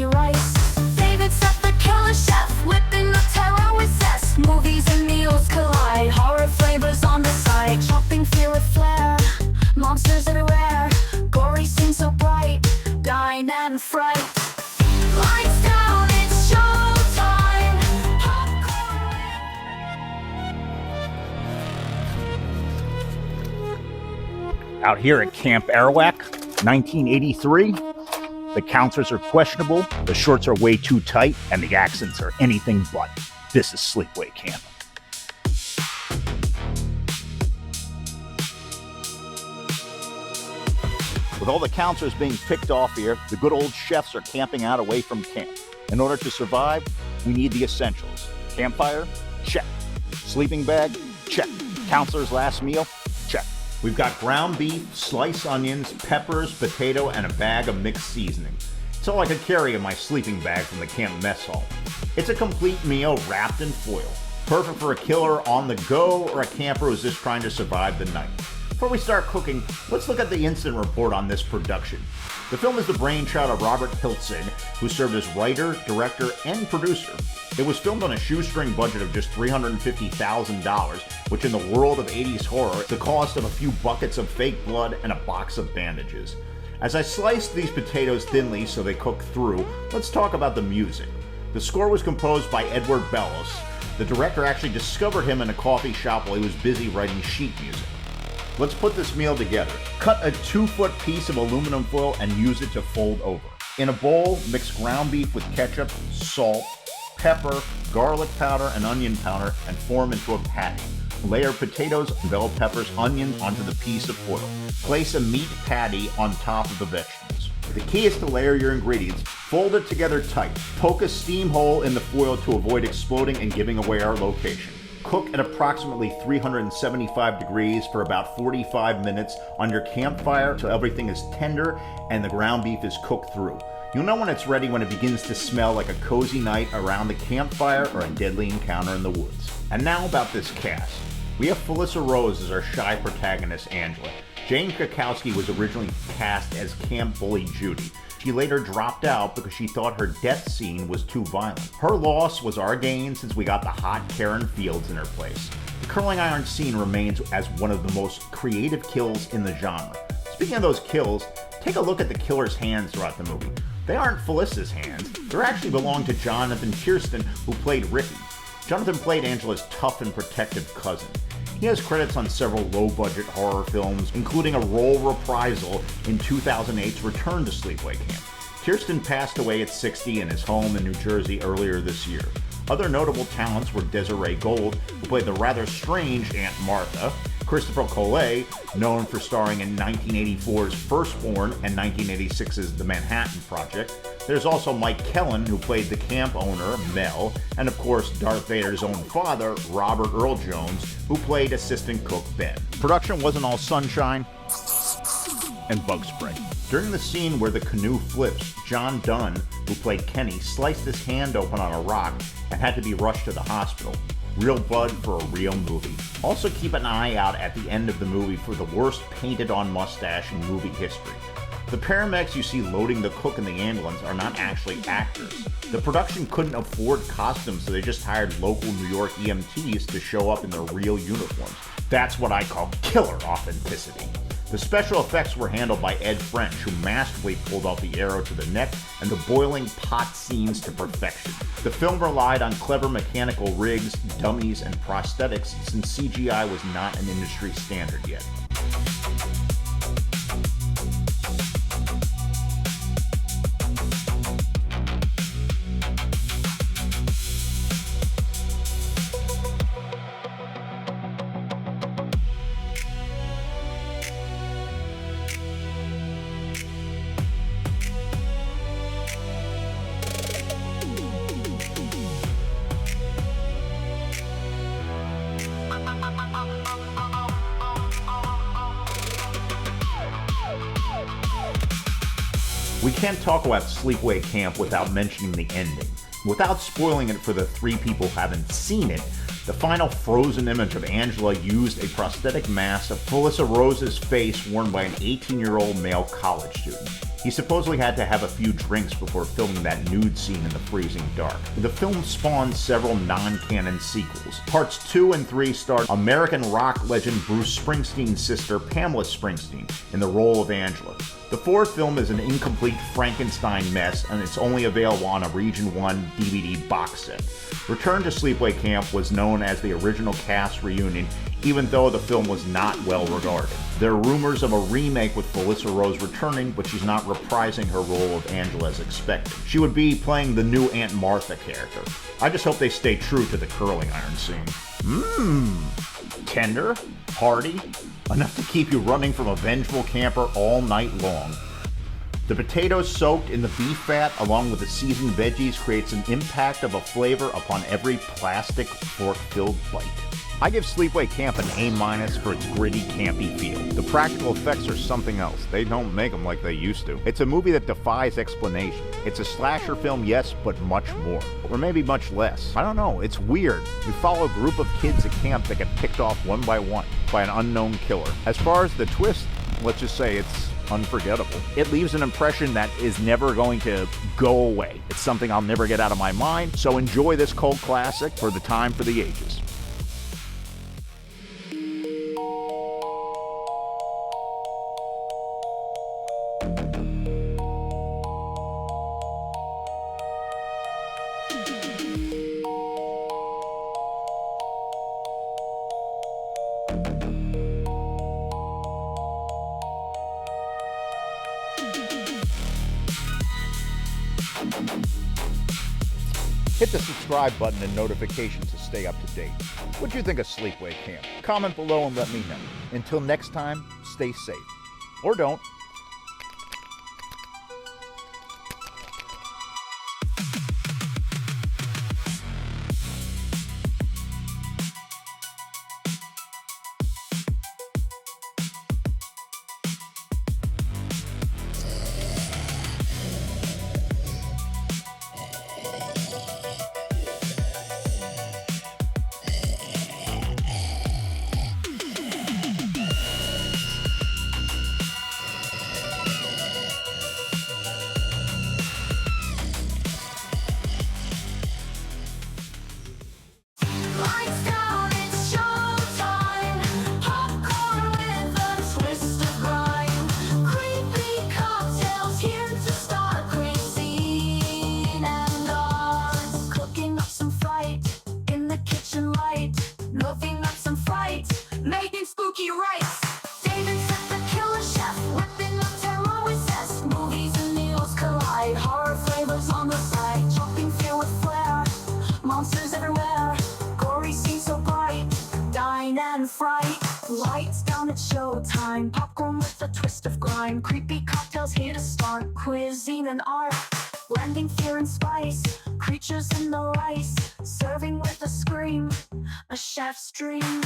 tangy rice. David set the killer chef, whipping the terror with zest. Movies and meals collide, horror flavors on the side. Chopping fear with flair, monsters everywhere. Gory scenes so bright, dine and fright. Lights down, it's showtime. Popcorn. Out here at Camp Arawak, 1983, the counselors are questionable, the shorts are way too tight, and the accents are anything but. This is Sleepaway Camp. With all the counselors being picked off here, the good old chefs are camping out away from camp. In order to survive, we need the essentials. Campfire? Check. Sleeping bag? Check. Counselor's last meal? Check. We've got ground beef, sliced onions, peppers, potato, and a bag of mixed seasoning. It's all I could carry in my sleeping bag from the camp mess hall. It's a complete meal wrapped in foil. Perfect for a killer on the go or a camper who's just trying to survive the night. Before we start cooking, let's look at the incident report on this production. The film is the brainchild of Robert Hiltzik, who served as writer, director, and producer. It was filmed on a shoestring budget of just $350,000, which in the world of 80s horror is the cost of a few buckets of fake blood and a box of bandages. As I sliced these potatoes thinly so they cook through, let's talk about the music. The score was composed by Edward Bellos. The director actually discovered him in a coffee shop while he was busy writing sheet music. Let's put this meal together. Cut a 2-foot piece of aluminum foil and use it to fold over. In a bowl, mix ground beef with ketchup, salt, pepper, garlic powder, and onion powder, and form into a patty. Layer potatoes, bell peppers, onions onto the piece of foil. Place a meat patty on top of the vegetables. The key is to layer your ingredients. Fold it together tight. Poke a steam hole in the foil to avoid exploding and giving away our location. Cook at approximately 375 degrees for about 45 minutes on your campfire till everything is tender and the ground beef is cooked through. You'll know when it's ready when it begins to smell like a cozy night around the campfire or a deadly encounter in the woods. And now about this cast. We have Felissa Rose as our shy protagonist, Angela. Jane Krakowski was originally cast as Camp Bully Judy. She later dropped out because she thought her death scene was too violent. Her loss was our gain since we got the hot Karen Fields in her place. The curling iron scene remains as one of the most creative kills in the genre. Speaking of those kills, take a look at the killer's hands throughout the movie. They aren't Felissa's hands. They actually belong to Jonathan Kirsten, who played Ricky. Jonathan played Angela's tough and protective cousin. He has credits on several low-budget horror films, including a role reprisal in 2008's Return to Sleepaway Camp. Kirsten passed away at 60 in his home in New Jersey earlier this year. Other notable talents were Desiree Gold, who played the rather strange Aunt Martha, Christopher Collet, known for starring in 1984's Firstborn and 1986's The Manhattan Project. There's also Mike Kellen, who played the camp owner, Mel, and of course Darth Vader's own father, Robert Earl Jones, who played assistant cook Ben. Production wasn't all sunshine and bug spray. During the scene where the canoe flips, John Dunn, who played Kenny, sliced his hand open on a rock and had to be rushed to the hospital. Real blood for a real movie. Also keep an eye out at the end of the movie for the worst painted-on mustache in movie history. The paramedics you see loading the cook in the ambulance are not actually actors. The production couldn't afford costumes, so they just hired local New York EMTs to show up in their real uniforms. That's what I call killer authenticity. The special effects were handled by Ed French, who masterfully pulled off the arrow to the neck and the boiling pot scenes to perfection. The film relied on clever mechanical rigs, dummies, and prosthetics since CGI was not an industry standard yet. We can't talk about Sleepaway Camp without mentioning the ending. Without spoiling it for the 3 people who haven't seen it, the final frozen image of Angela used a prosthetic mask of Felissa Rose's face worn by an 18-year-old male college student. He supposedly had to have a few drinks before filming that nude scene in the freezing dark. The film spawned several non-canon sequels. Parts 2 and 3 starred American rock legend Bruce Springsteen's sister Pamela Springsteen in the role of Angela. The fourth film is an incomplete Frankenstein mess, and it's only available on a Region 1 DVD box set. Return to Sleepaway Camp was known as the original cast reunion, even though the film was not well regarded. There are rumors of a remake with Felissa Rose returning, but she's not reprising her role of Angela as expected. She would be playing the new Aunt Martha character. I just hope they stay true to the curling iron scene. Tender, hearty, enough to keep you running from a vengeful camper all night long. The potatoes soaked in the beef fat along with the seasoned veggies creates an impact of a flavor upon every plastic fork-filled bite. I give Sleepaway Camp an A- for its gritty, campy feel. The practical effects are something else. They don't make them like they used to. It's a movie that defies explanation. It's a slasher film, yes, but much more. Or maybe much less. I don't know, it's weird. We follow a group of kids at camp that get picked off one by one by an unknown killer. As far as the twist, let's just say it's unforgettable. It leaves an impression that is never going to go away. It's something I'll never get out of my mind, so enjoy this cult classic for the time for the ages. Hit the subscribe button and notifications to stay up to date. What do you think of Sleepaway Camp? Comment below and let me know. Until next time, stay safe. Or don't. Lights down, it's showtime. Popcorn with a twist of grime. Creepy cocktails here to start. Cuisine and art. Cooking up some fright in the kitchen light. Loving up some fright, making spooky rice. David set the killer chef, whipping up terror with zest. Movies and meals collide. Horror flavors on the side. Chopping fear with flair. Monsters everywhere. Gory scenes so bright, dine and fright. Lights down, it's showtime. Popcorn with a twist of grime. Creepy cocktails here to start. Cuisine and art, blending fear and spice. Creatures in the rice, serving with a scream, a chef's dream.